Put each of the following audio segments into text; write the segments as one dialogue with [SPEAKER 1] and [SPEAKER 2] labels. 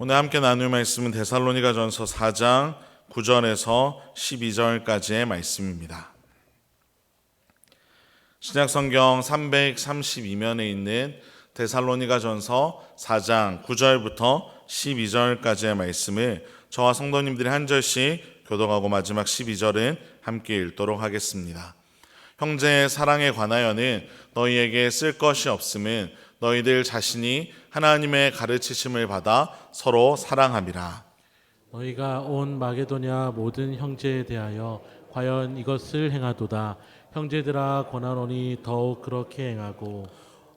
[SPEAKER 1] 오늘 함께 나눌 말씀은 데살로니가전서 4장 9절에서 12절까지의 말씀입니다. 신약성경 332면에 있는 데살로니가전서 4장 9절부터 12절까지의 말씀을 저와 성도님들이 한 절씩 교독하고 마지막 12절은 함께 읽도록 하겠습니다. 형제의 사랑에 관하여는 너희에게 쓸 것이 없음은 너희들 자신이 하나님의 가르치심을 받아 서로 사랑함이라.
[SPEAKER 2] 너희가 온 마게도냐 모든 형제에 대하여 과연 이것을 행하도다. 형제들아 권하노니 더욱 그렇게 행하고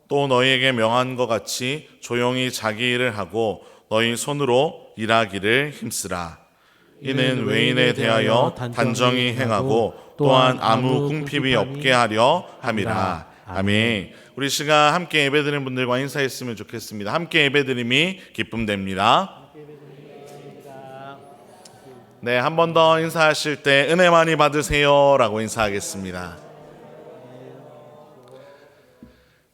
[SPEAKER 1] 또 너희에게 명한 것 같이 조용히 자기 일을 하고 너희 손으로 일하기를 힘쓰라. 이는 외인에 대하여 단정히 행하고 또한 아무 궁핍이 없게 하려 함이라. 아멘. 우리 시간 함께 예배드리는 분들과 인사했으면 좋겠습니다. 함께 예배드림이 기쁨됩니다. 네, 한 번 더 인사하실 때 은혜 많이 받으세요 라고 인사하겠습니다.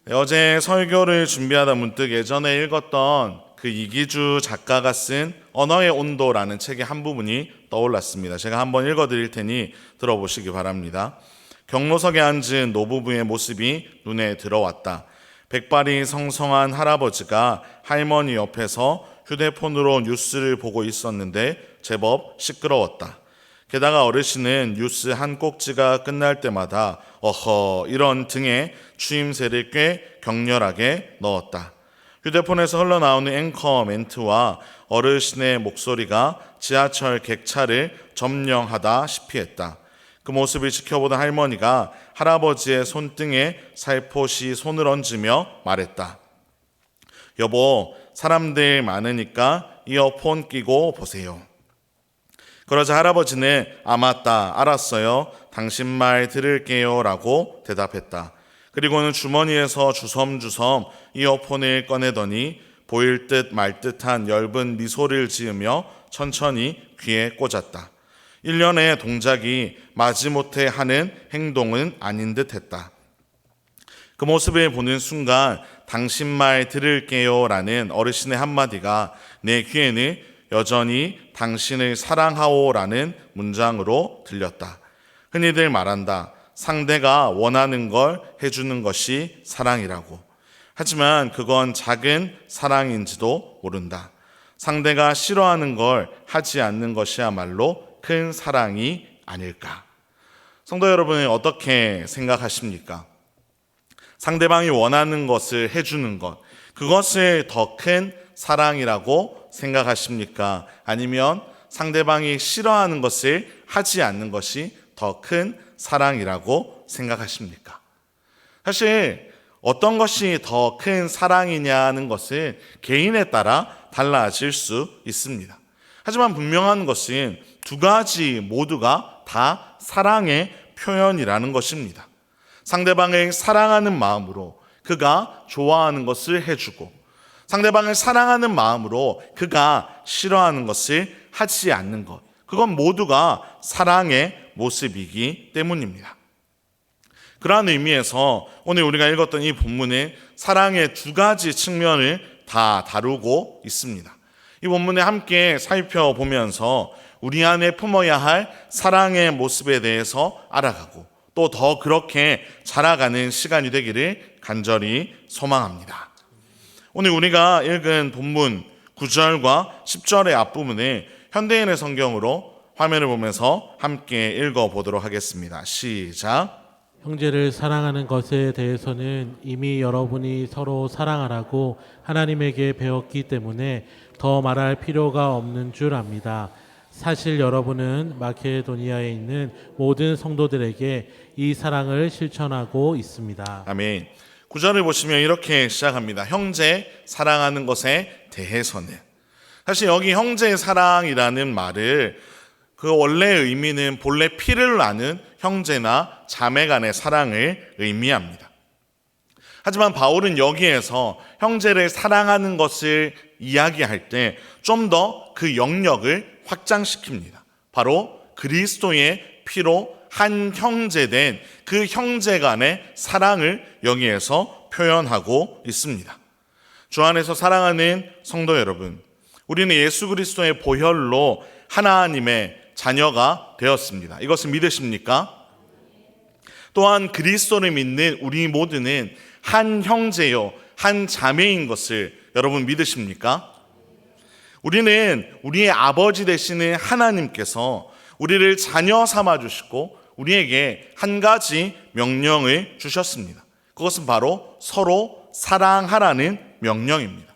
[SPEAKER 1] 네, 어제 설교를 준비하다 문득 예전에 읽었던 그 이기주 작가가 쓴 언어의 온도라는 책의 한 부분이 떠올랐습니다. 제가 한번 읽어드릴 테니 들어보시기 바랍니다. 경로석에 앉은 노부부의 모습이 눈에 들어왔다. 백발이 성성한 할아버지가 할머니 옆에서 휴대폰으로 뉴스를 보고 있었는데 제법 시끄러웠다. 게다가 어르신은 뉴스 한 꼭지가 끝날 때마다 어허 이런 등의 추임새를 꽤 격렬하게 넣었다. 휴대폰에서 흘러나오는 앵커 멘트와 어르신의 목소리가 지하철 객차를 점령하다시피 했다. 그 모습을 지켜보던 할머니가 할아버지의 손등에 살포시 손을 얹으며 말했다. 여보, 사람들 많으니까 이어폰 끼고 보세요. 그러자 할아버지는 아 맞다, 알았어요. 당신 말 들을게요 라고 대답했다. 그리고는 주머니에서 주섬주섬 이어폰을 꺼내더니 보일 듯 말 듯한 엷은 미소를 지으며 천천히 귀에 꽂았다. 일련의 동작이 마지못해 하는 행동은 아닌 듯 했다. 그 모습을 보는 순간 당신 말 들을게요 라는 어르신의 한마디가 내 귀에는 여전히 당신을 사랑하오 라는 문장으로 들렸다. 흔히들 말한다. 상대가 원하는 걸 해주는 것이 사랑이라고. 하지만 그건 작은 사랑인지도 모른다. 상대가 싫어하는 걸 하지 않는 것이야말로 큰 사랑이 아닐까. 성도 여러분은 어떻게 생각하십니까? 상대방이 원하는 것을 해주는 것, 그것을 더 큰 사랑이라고 생각하십니까? 아니면 상대방이 싫어하는 것을 하지 않는 것이 더 큰 사랑이라고 생각하십니까? 사실 어떤 것이 더 큰 사랑이냐는 것은 개인에 따라 달라질 수 있습니다. 하지만 분명한 것은 두 가지 모두가 다 사랑의 표현이라는 것입니다. 상대방을 사랑하는 마음으로 그가 좋아하는 것을 해주고 상대방을 사랑하는 마음으로 그가 싫어하는 것을 하지 않는 것, 그건 모두가 사랑의 모습이기 때문입니다. 그러한 의미에서 오늘 우리가 읽었던 이 본문은 사랑의 두 가지 측면을 다 다루고 있습니다. 이 본문에 함께 살펴보면서 우리 안에 품어야 할 사랑의 모습에 대해서 알아가고 또 더 그렇게 자라가는 시간이 되기를 간절히 소망합니다. 오늘 우리가 읽은 본문 9절과 10절의 앞부분을 현대인의 성경으로 화면을 보면서 함께 읽어보도록 하겠습니다. 시작.
[SPEAKER 2] 형제를 사랑하는 것에 대해서는 이미 여러분이 서로 사랑하라고 하나님에게 배웠기 때문에 더 말할 필요가 없는 줄 압니다. 사실 여러분은 마케도니아에 있는 모든 성도들에게 이 사랑을 실천하고 있습니다.
[SPEAKER 1] 아멘. 9절을 보시면 이렇게 시작합니다. 형제 사랑하는 것에 대해서는. 사실 여기 형제의 사랑이라는 말을 그 원래의 의미는 본래 피를 나는 형제나 자매 간의 사랑을 의미합니다. 하지만 바울은 여기에서 형제를 사랑하는 것을 이야기할 때 좀 더 그 영역을 확장시킵니다. 바로 그리스도의 피로 한 형제된 그 형제 간의 사랑을 여기에서 표현하고 있습니다. 주 안에서 사랑하는 성도 여러분, 우리는 예수 그리스도의 보혈로 하나님의 자녀가 되었습니다. 이것을 믿으십니까? 또한 그리스도를 믿는 우리 모두는 한 형제요 한 자매인 것을 여러분 믿으십니까? 우리는 우리의 아버지 되시는 하나님께서 우리를 자녀 삼아 주시고 우리에게 한 가지 명령을 주셨습니다. 그것은 바로 서로 사랑하라는 명령입니다.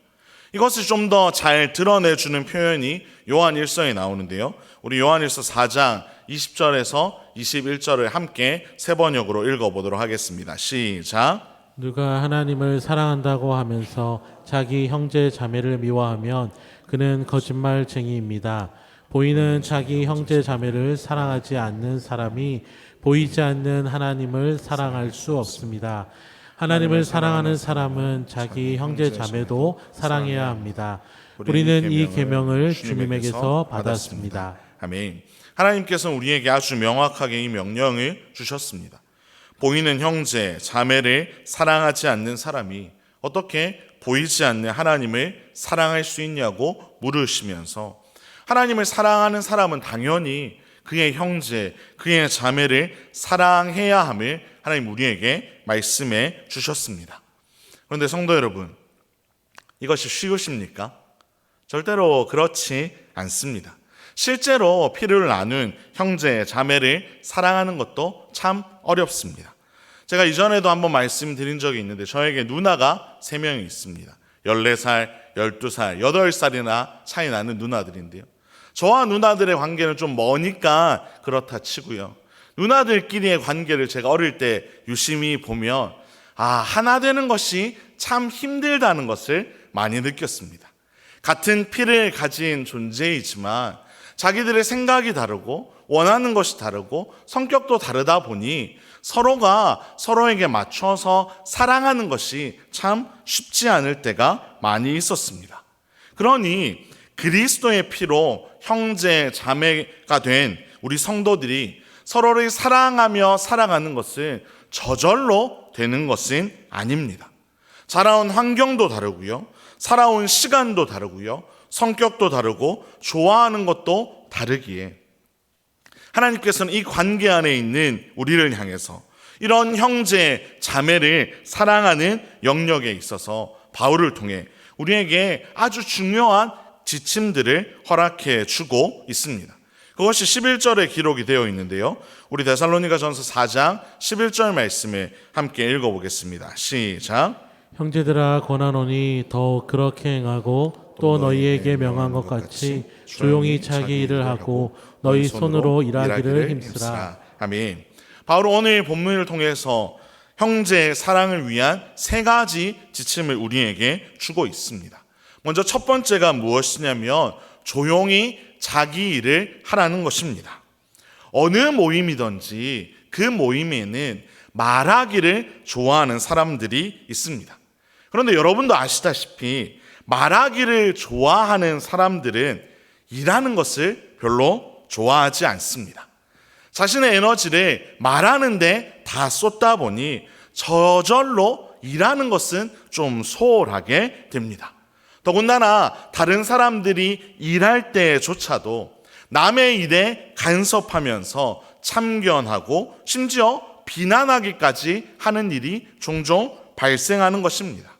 [SPEAKER 1] 이것을 좀 더 잘 드러내주는 표현이 요한일서에 나오는데요. 우리 요한일서 4장 20절에서 21절을 함께 세 번역으로 읽어보도록 하겠습니다. 시작.
[SPEAKER 2] 누가 하나님을 사랑한다고 하면서 자기 형제 자매를 미워하면 그는 거짓말쟁이입니다. 보이는 자기 형제 자매를 사랑하지 않는 사람이 보이지 않는 하나님을 사랑할 수 없습니다. 하나님을 사랑하는 사람은 자기 형제 자매도 사랑해야 합니다. 우리는 이 계명을 주님에게서 받았습니다.
[SPEAKER 1] 아멘. 하나님께서는 우리에게 아주 명확하게 이 명령을 주셨습니다. 보이는 형제, 자매를 사랑하지 않는 사람이 어떻게 보이지 않는 하나님을 사랑할 수 있냐고 물으시면서 하나님을 사랑하는 사람은 당연히 그의 형제, 그의 자매를 사랑해야 함을 하나님 우리에게 말씀해 주셨습니다. 그런데 성도 여러분, 이것이 쉬우십니까? 절대로 그렇지 않습니다. 실제로 피를 나눈 형제, 자매를 사랑하는 것도 참 어렵습니다. 제가 이전에도 한번 말씀드린 적이 있는데 저에게 누나가 3명이 있습니다. 14살, 12살, 8살이나 차이 나는 누나들인데요. 저와 누나들의 관계는 좀 머니까 그렇다 치고요. 누나들끼리의 관계를 제가 어릴 때 유심히 보면 하나 되는 것이 참 힘들다는 것을 많이 느꼈습니다. 같은 피를 가진 존재이지만 자기들의 생각이 다르고 원하는 것이 다르고 성격도 다르다 보니 서로가 서로에게 맞춰서 사랑하는 것이 참 쉽지 않을 때가 많이 있었습니다. 그러니 그리스도의 피로 형제, 자매가 된 우리 성도들이 서로를 사랑하며 살아가는 것은 저절로 되는 것은 아닙니다. 자라온 환경도 다르고요. 살아온 시간도 다르고요. 성격도 다르고 좋아하는 것도 다르기에 하나님께서는 이 관계 안에 있는 우리를 향해서 이런 형제, 자매를 사랑하는 영역에 있어서 바울을 통해 우리에게 아주 중요한 지침들을 허락해 주고 있습니다. 그것이 11절에 기록이 되어 있는데요. 우리 데살로니가전서 4장 11절 말씀을 함께 읽어보겠습니다. 시작.
[SPEAKER 2] 형제들아 권하노니 더욱 그렇게 행하고 또 너희에게 명한 것 같이 조용히 자기 일을 하고 너희 손으로 일하기를 힘쓰라.
[SPEAKER 1] 아멘. 바로 오늘 본문을 통해서 형제의 사랑을 위한 3가지 지침을 우리에게 주고 있습니다. 먼저 첫 번째가 무엇이냐면 조용히 자기 일을 하라는 것입니다. 어느 모임이든지 그 모임에는 말하기를 좋아하는 사람들이 있습니다. 그런데 여러분도 아시다시피 말하기를 좋아하는 사람들은 일하는 것을 별로 좋아하지 않습니다. 자신의 에너지를 말하는데 다 쏟다 보니 저절로 일하는 것은 좀 소홀하게 됩니다. 더군다나 다른 사람들이 일할 때조차도 남의 일에 간섭하면서 참견하고 심지어 비난하기까지 하는 일이 종종 발생하는 것입니다.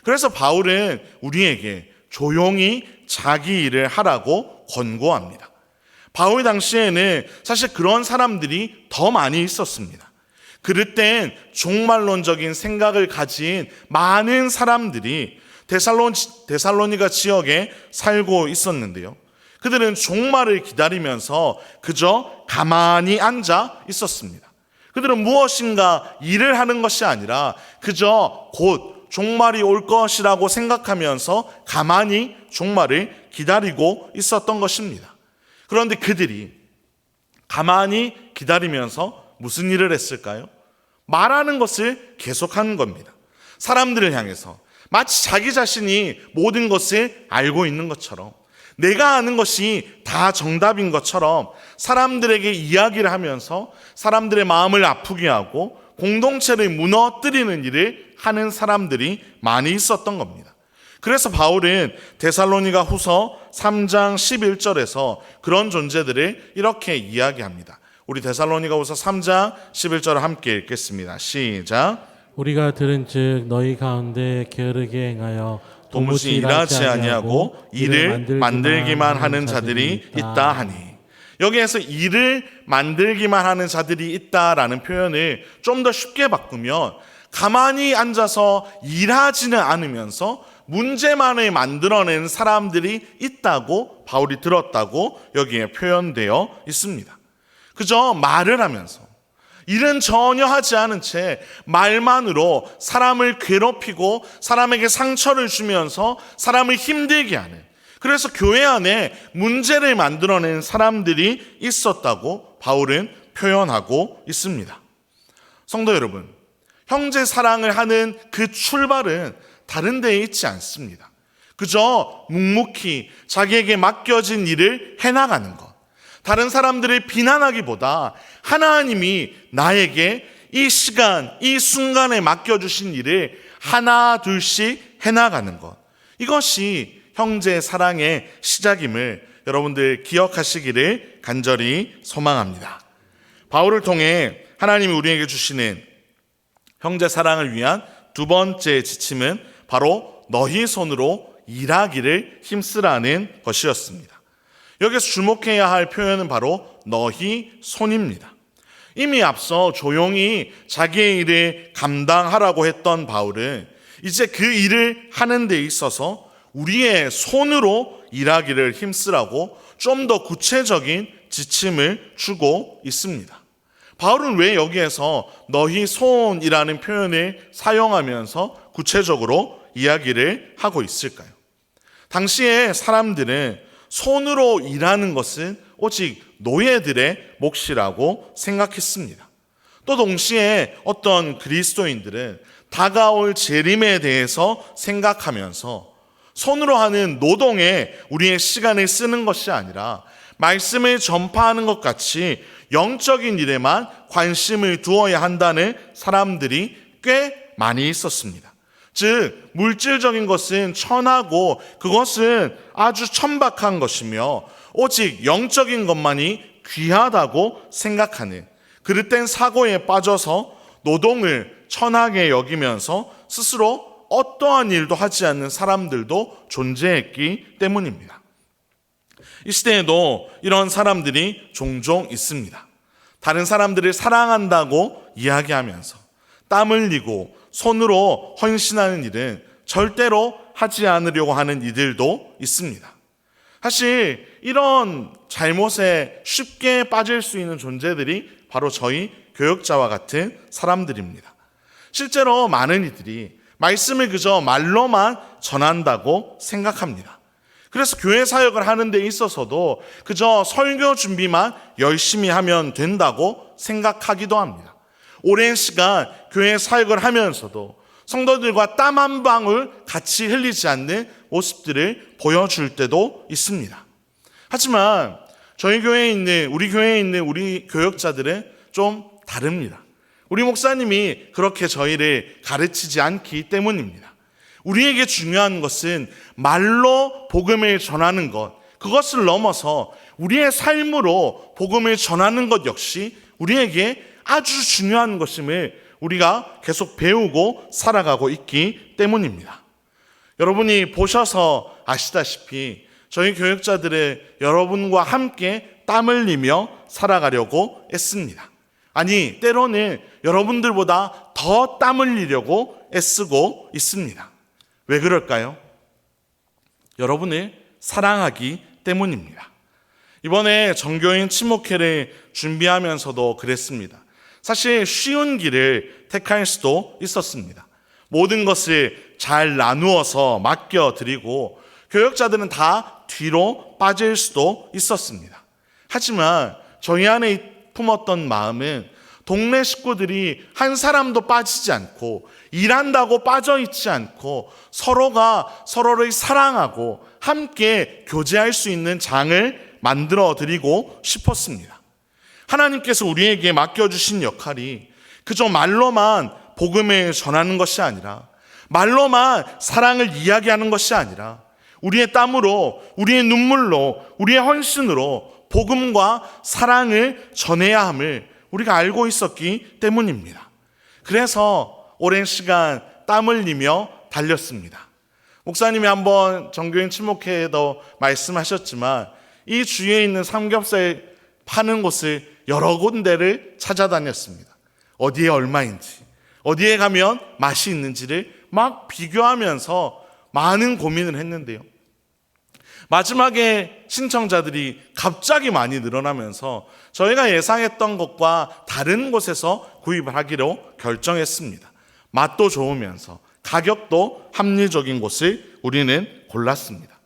[SPEAKER 1] 그래서 바울은 우리에게 조용히 자기 일을 하라고 권고합니다. 바울 당시에는 사실 그런 사람들이 더 많이 있었습니다. 그럴 땐 종말론적인 생각을 가진 많은 사람들이 데살로니가 지역에 살고 있었는데요. 그들은 종말을 기다리면서 그저 가만히 앉아 있었습니다. 그들은 무엇인가 일을 하는 것이 아니라 그저 곧 종말이 올 것이라고 생각하면서 가만히 종말을 기다리고 있었던 것입니다. 그런데 그들이 가만히 기다리면서 무슨 일을 했을까요? 말하는 것을 계속하는 겁니다. 사람들을 향해서 마치 자기 자신이 모든 것을 알고 있는 것처럼, 내가 아는 것이 다 정답인 것처럼 사람들에게 이야기를 하면서 사람들의 마음을 아프게 하고 공동체를 무너뜨리는 일을 하는 사람들이 많이 있었던 겁니다. 그래서 바울은 데살로니가 후서 3장 11절에서 그런 존재들을 이렇게 이야기합니다. 우리 데살로니가 후서 3장 11절을 함께 읽겠습니다. 시작.
[SPEAKER 2] 우리가 들은즉 너희 가운데 게으르게 행하여
[SPEAKER 1] 도무지 일하지 아니하고 일을 만들기만 하는 자들이 있다 하니, 여기에서 일을 만들기만 하는 자들이 있다라는 표현을 좀 더 쉽게 바꾸면 가만히 앉아서 일하지는 않으면서 문제만을 만들어낸 사람들이 있다고 바울이 들었다고 여기에 표현되어 있습니다. 그저 말을 하면서 일은 전혀 하지 않은 채 말만으로 사람을 괴롭히고 사람에게 상처를 주면서 사람을 힘들게 하는, 그래서 교회 안에 문제를 만들어낸 사람들이 있었다고 바울은 표현하고 있습니다. 성도 여러분, 형제 사랑을 하는 그 출발은 다른 데에 있지 않습니다. 그저 묵묵히 자기에게 맡겨진 일을 해나가는 것, 다른 사람들을 비난하기보다 하나님이 나에게 이 시간, 이 순간에 맡겨주신 일을 하나 둘씩 해나가는 것, 이것이 형제 사랑의 시작임을 여러분들 기억하시기를 간절히 소망합니다. 바울을 통해 하나님이 우리에게 주시는 형제 사랑을 위한 두 번째 지침은 바로 너희 손으로 일하기를 힘쓰라는 것이었습니다. 여기서 주목해야 할 표현은 바로 너희 손입니다. 이미 앞서 조용히 자기의 일을 감당하라고 했던 바울은 이제 그 일을 하는 데 있어서 우리의 손으로 일하기를 힘쓰라고 좀 더 구체적인 지침을 주고 있습니다. 바울은 왜 여기에서 너희 손이라는 표현을 사용하면서 구체적으로 이야기를 하고 있을까요? 당시에 사람들은 손으로 일하는 것은 오직 노예들의 몫이라고 생각했습니다. 또 동시에 어떤 그리스도인들은 다가올 재림에 대해서 생각하면서 손으로 하는 노동에 우리의 시간을 쓰는 것이 아니라 말씀을 전파하는 것 같이 영적인 일에만 관심을 두어야 한다는 사람들이 꽤 많이 있었습니다. 즉 물질적인 것은 천하고 그것은 아주 천박한 것이며 오직 영적인 것만이 귀하다고 생각하는 그릇된 사고에 빠져서 노동을 천하게 여기면서 스스로 어떠한 일도 하지 않는 사람들도 존재했기 때문입니다. 이 시대에도 이런 사람들이 종종 있습니다. 다른 사람들을 사랑한다고 이야기하면서 땀 흘리고 손으로 헌신하는 일은 절대로 하지 않으려고 하는 이들도 있습니다. 사실 이런 잘못에 쉽게 빠질 수 있는 존재들이 바로 저희 교역자와 같은 사람들입니다. 실제로 많은 이들이 말씀을 그저 말로만 전한다고 생각합니다. 그래서 교회 사역을 하는 데 있어서도 그저 설교 준비만 열심히 하면 된다고 생각하기도 합니다. 오랜 시간 교회 사역을 하면서도 성도들과 땀 한 방울 같이 흘리지 않는 모습들을 보여줄 때도 있습니다. 하지만 우리 교회에 있는 우리 교역자들은 좀 다릅니다. 우리 목사님이 그렇게 저희를 가르치지 않기 때문입니다. 우리에게 중요한 것은 말로 복음을 전하는 것, 그것을 넘어서 우리의 삶으로 복음을 전하는 것 역시 우리에게 아주 중요한 것임을 우리가 계속 배우고 살아가고 있기 때문입니다. 여러분이 보셔서 아시다시피 저희 교역자들은 여러분과 함께 땀 흘리며 살아가려고 애씁니다. 아니, 때로는 여러분들보다 더 땀 흘리려고 애쓰고 있습니다. 왜 그럴까요? 여러분을 사랑하기 때문입니다. 이번에 전교인 친목회를 준비하면서도 그랬습니다. 사실 쉬운 길을 택할 수도 있었습니다. 모든 것을 잘 나누어서 맡겨드리고 교역자들은 다 뒤로 빠질 수도 있었습니다. 하지만 저희 안에 품었던 마음은 동네 식구들이 한 사람도 빠지지 않고 일한다고 빠져있지 않고 서로가 서로를 사랑하고 함께 교제할 수 있는 장을 만들어 드리고 싶었습니다. 하나님께서 우리에게 맡겨주신 역할이 그저 말로만 복음을 전하는 것이 아니라 말로만 사랑을 이야기하는 것이 아니라 우리의 땀으로, 우리의 눈물로, 우리의 헌신으로 복음과 사랑을 전해야 함을 우리가 알고 있었기 때문입니다. 그래서 오랜 시간 땀 흘리며 달렸습니다. 목사님이 한번 정교인 친목회에도 말씀하셨지만 이 주위에 있는 삼겹살 파는 곳을 여러 군데를 찾아다녔습니다. 어디에 얼마인지, 어디에 가면 맛이 있는지를 막 비교하면서 많은 고민을 했는데요. 마지막에 신청자들이 갑자기 많이 늘어나면서 저희가 예상했던 것과 다른 곳에서 구입을 하기로 결정했습니다. 맛도 좋으면서 가격도 합리적인 곳을 우리는 골랐습니다.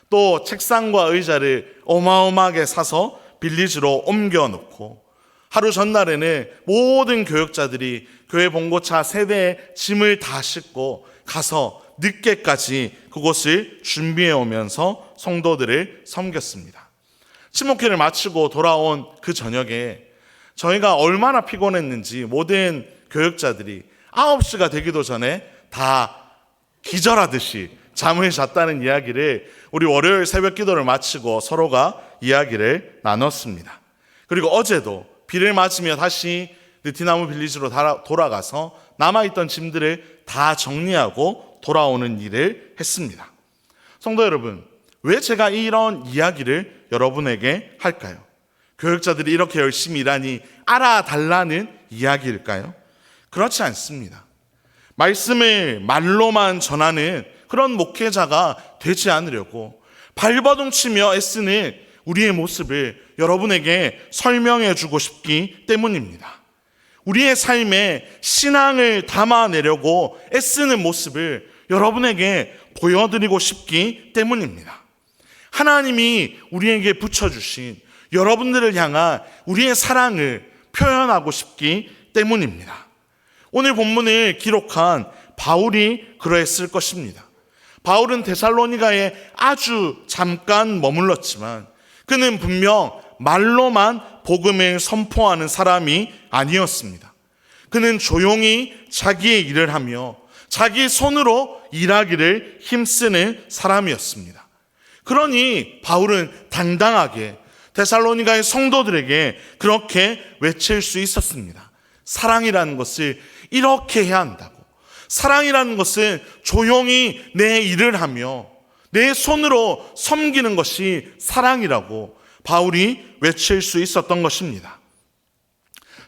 [SPEAKER 1] 또 책상과 의자를 어마어마하게 사서 빌리지로 옮겨놓고 하루 전날에는 모든 교역자들이 교회 봉고차 세대에 짐을 다 싣고 가서 늦게까지 그곳을 준비해 오면서 성도들을 섬겼습니다. 친목회를 마치고 돌아온 그 저녁에 저희가 얼마나 피곤했는지 모든 교역자들이 9시가 되기도 전에 다 기절하듯이 잠을 잤다는 이야기를 우리 월요일 새벽 기도를 마치고 서로가 이야기를 나눴습니다. 그리고 어제도 비를 맞으며 다시 느티나무 빌리지로 돌아가서 남아있던 짐들을 다 정리하고 돌아오는 일을 했습니다. 성도 여러분, 왜 제가 이런 이야기를 여러분에게 할까요? 교역자들이 이렇게 열심히 일하니 알아달라는 이야기일까요? 그렇지 않습니다. 말씀을 말로만 전하는 그런 목회자가 되지 않으려고 발버둥 치며 애쓰는 우리의 모습을 여러분에게 설명해 주고 싶기 때문입니다. 우리의 삶에 신앙을 담아내려고 애쓰는 모습을 여러분에게 보여드리고 싶기 때문입니다. 하나님이 우리에게 붙여주신 여러분들을 향한 우리의 사랑을 표현하고 싶기 때문입니다. 오늘 본문을 기록한 바울이 그러했을 것입니다. 바울은 데살로니가에 아주 잠깐 머물렀지만 그는 분명 말로만 복음을 선포하는 사람이 아니었습니다. 그는 조용히 자기의 일을 하며 자기 손으로 일하기를 힘쓰는 사람이었습니다. 그러니 바울은 당당하게 데살로니가의 성도들에게 그렇게 외칠 수 있었습니다. 사랑이라는 것을 이렇게 해야 한다고. 사랑이라는 것은 조용히 내 일을 하며 내 손으로 섬기는 것이 사랑이라고 바울이 외칠 수 있었던 것입니다.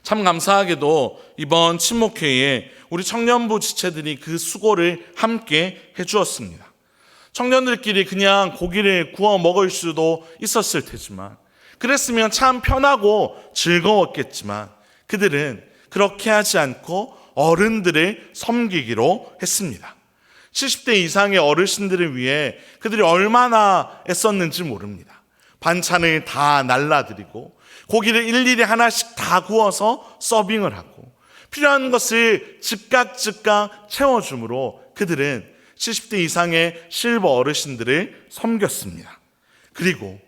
[SPEAKER 1] 참 감사하게도 이번 친목회에 우리 청년부 지체들이 그 수고를 함께 해주었습니다. 청년들끼리 그냥 고기를 구워 먹을 수도 있었을 테지만, 그랬으면 참 편하고 즐거웠겠지만 그들은 그렇게 하지 않고 어른들을 섬기기로 했습니다. 70대 이상의 어르신들을 위해 그들이 얼마나 애썼는지 모릅니다. 반찬을 다 날라드리고 고기를 일일이 하나씩 다 구워서 서빙을 하고 필요한 것을 즉각 채워주므로 그들은 70대 이상의 실버 어르신들을 섬겼습니다. 그리고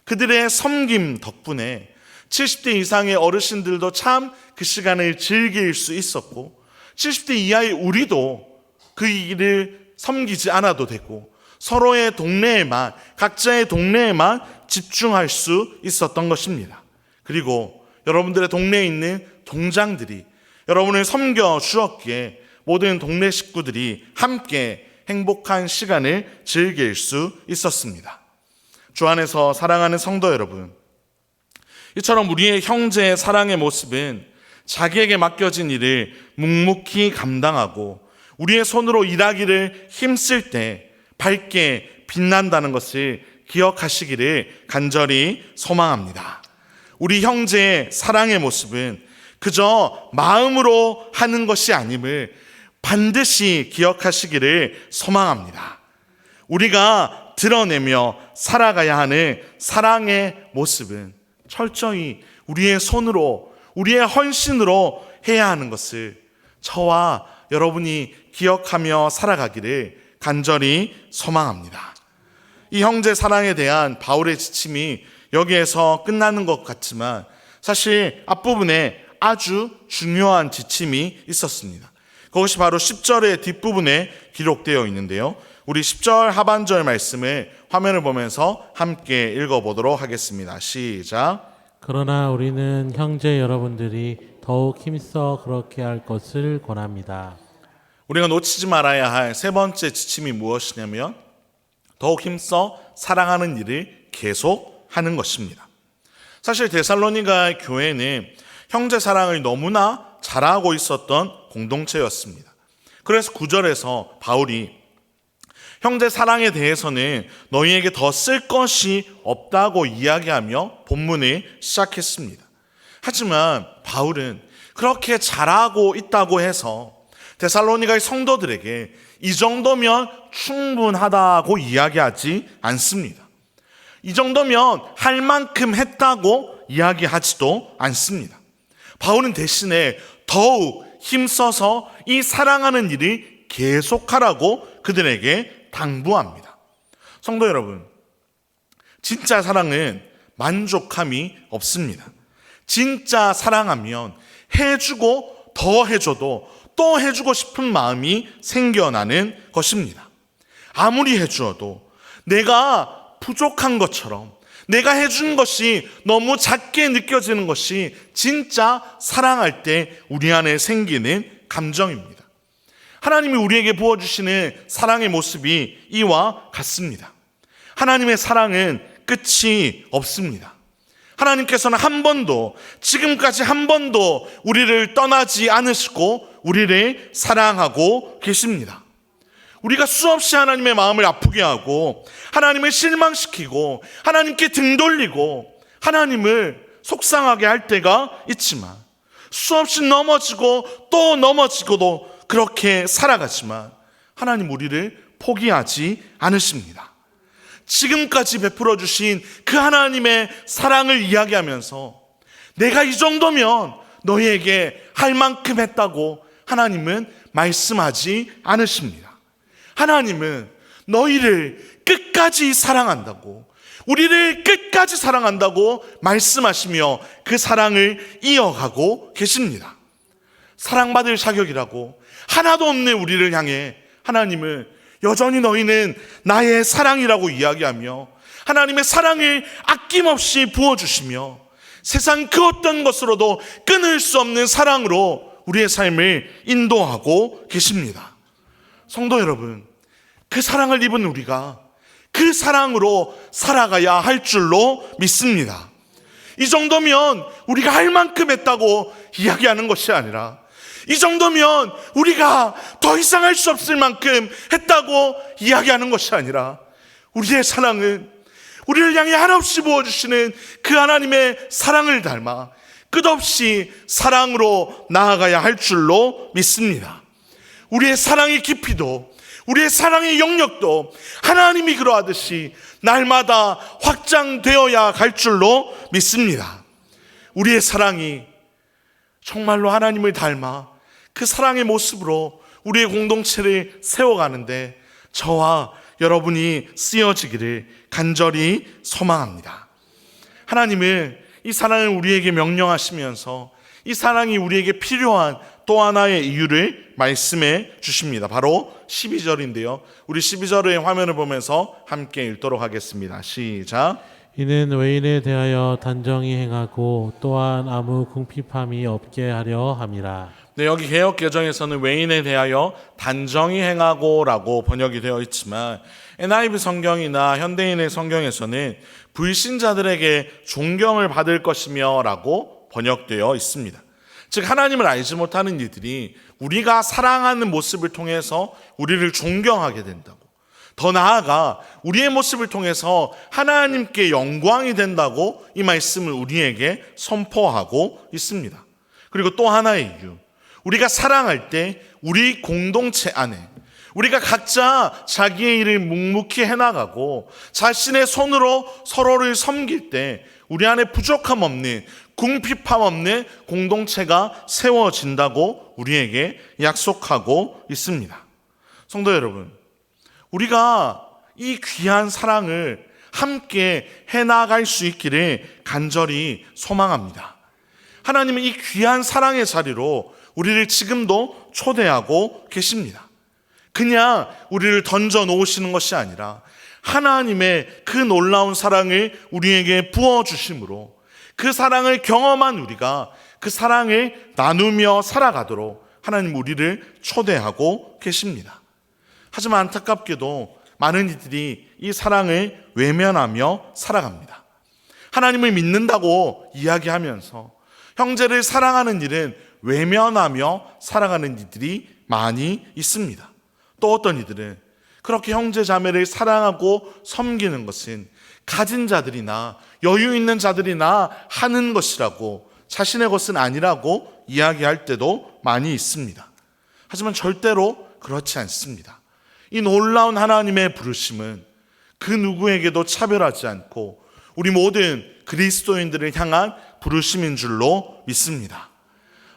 [SPEAKER 1] 그들의 섬김 덕분에 70대 이상의 어르신들도 참 그 시간을 즐길 수 있었고 70대 이하의 우리도 그 일을 섬기지 않아도 되고 서로의 동네에만, 각자의 동네에만 집중할 수 있었던 것입니다. 그리고 여러분들의 동네에 있는 동장들이 여러분을 섬겨 주었기에 모든 동네 식구들이 함께 행복한 시간을 즐길 수 있었습니다. 주 안에서 사랑하는 성도 여러분, 이처럼 우리의 형제의 사랑의 모습은 자기에게 맡겨진 일을 묵묵히 감당하고 우리의 손으로 일하기를 힘쓸 때 밝게 빛난다는 것을 기억하시기를 간절히 소망합니다. 우리 형제의 사랑의 모습은 그저 마음으로 하는 것이 아님을 반드시 기억하시기를 소망합니다. 우리가 드러내며 살아가야 하는 사랑의 모습은 철저히 우리의 손으로, 우리의 헌신으로 해야 하는 것을 저와 여러분이 기억하며 살아가기를 간절히 소망합니다. 이 형제 사랑에 대한 바울의 지침이 여기에서 끝나는 것 같지만 사실 앞부분에 아주 중요한 지침이 있었습니다. 그것이 바로 10절의 뒷부분에 기록되어 있는데요. 우리 10절 하반절 말씀을 화면을 보면서 함께 읽어보도록 하겠습니다. 시작.
[SPEAKER 2] 그러나 우리는 형제 여러분들이 더욱 힘써 그렇게 할 것을 권합니다.
[SPEAKER 1] 우리가 놓치지 말아야 할 세 번째 지침이 무엇이냐면 더욱 힘써 사랑하는 일을 계속하는 것입니다. 사실 데살로니가 교회는 형제 사랑을 너무나 잘하고 있었던 공동체였습니다. 그래서 9절에서 바울이 형제 사랑에 대해서는 너희에게 더 쓸 것이 없다고 이야기하며 본문을 시작했습니다. 하지만 바울은 그렇게 잘하고 있다고 해서 데살로니가의 성도들에게 이 정도면 충분하다고 이야기하지 않습니다. 이 정도면 할 만큼 했다고 이야기하지도 않습니다. 바울은 대신에 더욱 힘써서 이 사랑하는 일을 계속하라고 그들에게 당부합니다. 성도 여러분, 진짜 사랑은 만족함이 없습니다. 진짜 사랑하면 해주고 더 해줘도 또 해주고 싶은 마음이 생겨나는 것입니다. 아무리 해주어도 내가 부족한 것처럼 내가 해준 것이 너무 작게 느껴지는 것이 진짜 사랑할 때 우리 안에 생기는 감정입니다. 하나님이 우리에게 부어주시는 사랑의 모습이 이와 같습니다. 하나님의 사랑은 끝이 없습니다. 하나님께서는 지금까지 한 번도 우리를 떠나지 않으시고 우리를 사랑하고 계십니다. 우리가 수없이 하나님의 마음을 아프게 하고 하나님을 실망시키고 하나님께 등 돌리고 하나님을 속상하게 할 때가 있지만 수없이 넘어지고 또 넘어지고도 그렇게 살아가지만 하나님 우리를 포기하지 않으십니다. 지금까지 베풀어 주신 그 하나님의 사랑을 이야기하면서 내가 이 정도면 너희에게 할 만큼 했다고 하나님은 말씀하지 않으십니다. 하나님은 너희를 끝까지 사랑한다고, 우리를 끝까지 사랑한다고 말씀하시며 그 사랑을 이어가고 계십니다. 사랑받을 자격이라고 하나도 없는 우리를 향해 하나님은 여전히 너희는 나의 사랑이라고 이야기하며 하나님의 사랑을 아낌없이 부어주시며 세상 그 어떤 것으로도 끊을 수 없는 사랑으로 우리의 삶을 인도하고 계십니다. 성도 여러분, 그 사랑을 입은 우리가 그 사랑으로 살아가야 할 줄로 믿습니다. 이 정도면 우리가 할 만큼 했다고 이야기하는 것이 아니라 이 정도면 우리가 더 이상 할 수 없을 만큼 했다고 이야기하는 것이 아니라 우리의 사랑은 우리를 향해 한없이 부어주시는 그 하나님의 사랑을 닮아 끝없이 사랑으로 나아가야 할 줄로 믿습니다. 우리의 사랑의 깊이도 우리의 사랑의 영역도 하나님이 그러하듯이 날마다 확장되어야 갈 줄로 믿습니다. 우리의 사랑이 정말로 하나님을 닮아 그 사랑의 모습으로 우리의 공동체를 세워가는데 저와 여러분이 쓰여지기를 간절히 소망합니다. 하나님은 이 사랑을 우리에게 명령하시면서 이 사랑이 우리에게 필요한 또 하나의 이유를 말씀해 주십니다. 바로 12절인데요. 우리 12절의 화면을 보면서 함께 읽도록 하겠습니다. 시작.
[SPEAKER 2] 이는 외인에 대하여 단정히 행하고 또한 아무 궁핍함이 없게 하려 함이라.
[SPEAKER 1] 네, 여기 개역 개정에서는 외인에 대하여 단정히 행하고 라고 번역이 되어 있지만 NIV 성경이나 현대인의 성경에서는 불신자들에게 존경을 받을 것이며 라고 번역되어 있습니다. 즉 하나님을 알지 못하는 이들이 우리가 사랑하는 모습을 통해서 우리를 존경하게 된다고, 더 나아가 우리의 모습을 통해서 하나님께 영광이 된다고 이 말씀을 우리에게 선포하고 있습니다. 그리고 또 하나의 이유, 우리가 사랑할 때 우리 공동체 안에 우리가 각자 자기의 일을 묵묵히 해나가고 자신의 손으로 서로를 섬길 때 우리 안에 부족함 없는, 궁핍함 없는 공동체가 세워진다고 우리에게 약속하고 있습니다. 성도 여러분, 우리가 이 귀한 사랑을 함께 해나갈 수 있기를 간절히 소망합니다. 하나님은 이 귀한 사랑의 자리로 우리를 지금도 초대하고 계십니다. 그냥 우리를 던져 놓으시는 것이 아니라 하나님의 그 놀라운 사랑을 우리에게 부어주심으로 그 사랑을 경험한 우리가 그 사랑을 나누며 살아가도록 하나님 우리를 초대하고 계십니다. 하지만 안타깝게도 많은 이들이 이 사랑을 외면하며 살아갑니다. 하나님을 믿는다고 이야기하면서 형제를 사랑하는 일은 외면하며 살아가는 이들이 많이 있습니다. 또 어떤 이들은 그렇게 형제 자매를 사랑하고 섬기는 것은 가진 자들이나 여유 있는 자들이나 하는 것이라고, 자신의 것은 아니라고 이야기할 때도 많이 있습니다. 하지만 절대로 그렇지 않습니다. 이 놀라운 하나님의 부르심은 그 누구에게도 차별하지 않고 우리 모든 그리스도인들을 향한 부르심인 줄로 믿습니다.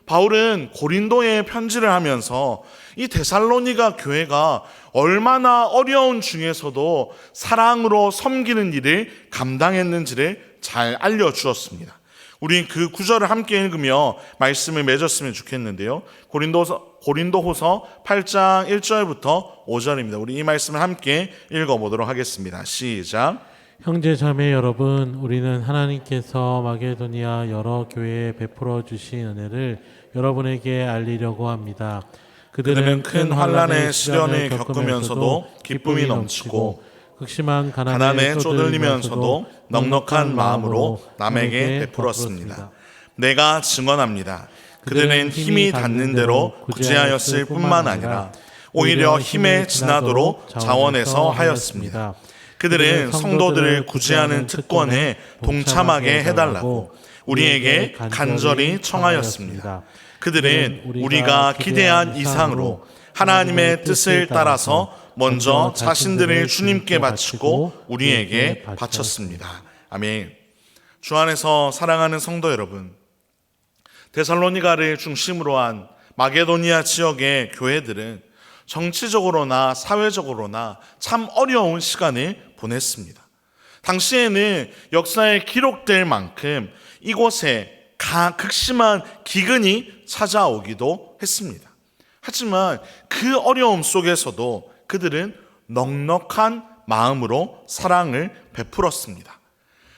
[SPEAKER 1] 바울은 고린도에 편지를 하면서 이 데살로니가 교회가 얼마나 어려운 중에서도 사랑으로 섬기는 일을 감당했는지를 잘 알려주었습니다. 우리 그 구절을 함께 읽으며 말씀을 맺었으면 좋겠는데요. 고린도후서 8장 1절부터 5절입니다. 우리 이 말씀을 함께 읽어보도록 하겠습니다. 시작.
[SPEAKER 2] 형제 자매 여러분, 우리는 하나님께서 마게도니아 여러 교회에 베풀어 주신 은혜를 여러분에게 알리려고 합니다.
[SPEAKER 1] 그들은 큰 환난의 시련을 겪으면서도 기쁨이 넘치고 극심한 가난에 쪼들리면서도 넉넉한 마음으로 남에게 베풀었습니다. 내가 증언합니다. 그들은 힘이 닿는 대로 구제하였을 뿐만 아니라 오히려 힘에 지나도록 자원해서 하였습니다. 그들은 성도들을 구제하는 특권에 동참하게 해달라고 우리에게 간절히 청하였습니다. 그들은 우리가 기대한 이상으로 하나님의 뜻을 따라서 먼저 자신들을 주님께 바치고 우리에게 바쳤습니다. 아멘. 주 안에서 사랑하는 성도 여러분, 데살로니가를 중심으로 한 마게도니아 지역의 교회들은 정치적으로나 사회적으로나 참 어려운 시간을 보냈습니다. 당시에는 역사에 기록될 만큼 이곳에 극심한 기근이 찾아오기도 했습니다. 하지만 그 어려움 속에서도 그들은 넉넉한 마음으로 사랑을 베풀었습니다.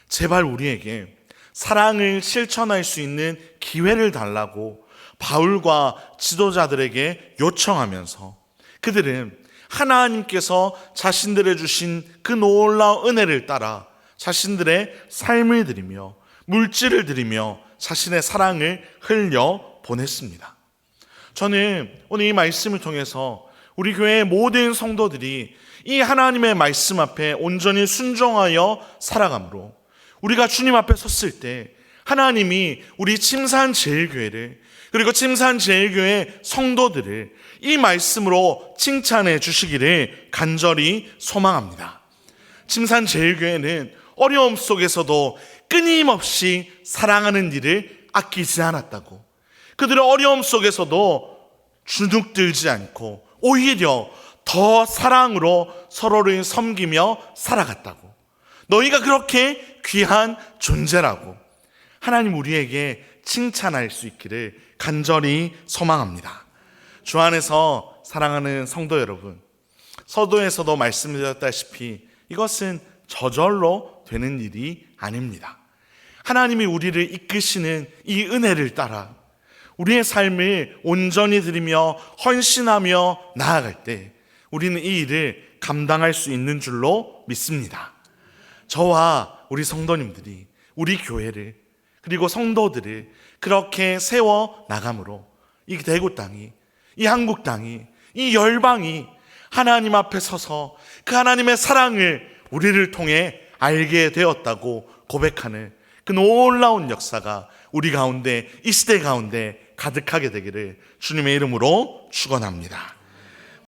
[SPEAKER 1] 제발 우리에게 사랑을 실천할 수 있는 기회를 달라고 바울과 지도자들에게 요청하면서 그들은 하나님께서 자신들의 주신 그 놀라운 은혜를 따라 자신들의 삶을 드리며 물질을 드리며 자신의 사랑을 흘려 보냈습니다. 저는 오늘 이 말씀을 통해서 우리 교회의 모든 성도들이 이 하나님의 말씀 앞에 온전히 순종하여 살아가므로 우리가 주님 앞에 섰을 때 하나님이 우리 침산제일교회를 그리고 침산제일교회 성도들을 이 말씀으로 칭찬해 주시기를 간절히 소망합니다. 침산제일교회는 어려움 속에서도 끊임없이 사랑하는 일을 아끼지 않았다고, 그들의 어려움 속에서도 주눅들지 않고 오히려 더 사랑으로 서로를 섬기며 살아갔다고, 너희가 그렇게 귀한 존재라고 하나님 우리에게 칭찬할 수 있기를 간절히 소망합니다. 주 안에서 사랑하는 성도 여러분, 서도에서도 말씀드렸다시피 이것은 저절로 되는 일이 아닙니다. 하나님이 우리를 이끄시는 이 은혜를 따라 우리의 삶을 온전히 드리며 헌신하며 나아갈 때 우리는 이 일을 감당할 수 있는 줄로 믿습니다. 저와 우리 성도님들이 우리 교회를 그리고 성도들을 그렇게 세워 나감으로 이 대구 땅이, 이 한국 땅이, 이 열방이 하나님 앞에 서서 그 하나님의 사랑을 우리를 통해 알게 되었다고 고백하는 그 놀라운 역사가 우리 가운데, 이 시대 가운데 가득하게 되기를 주님의 이름으로 축원합니다.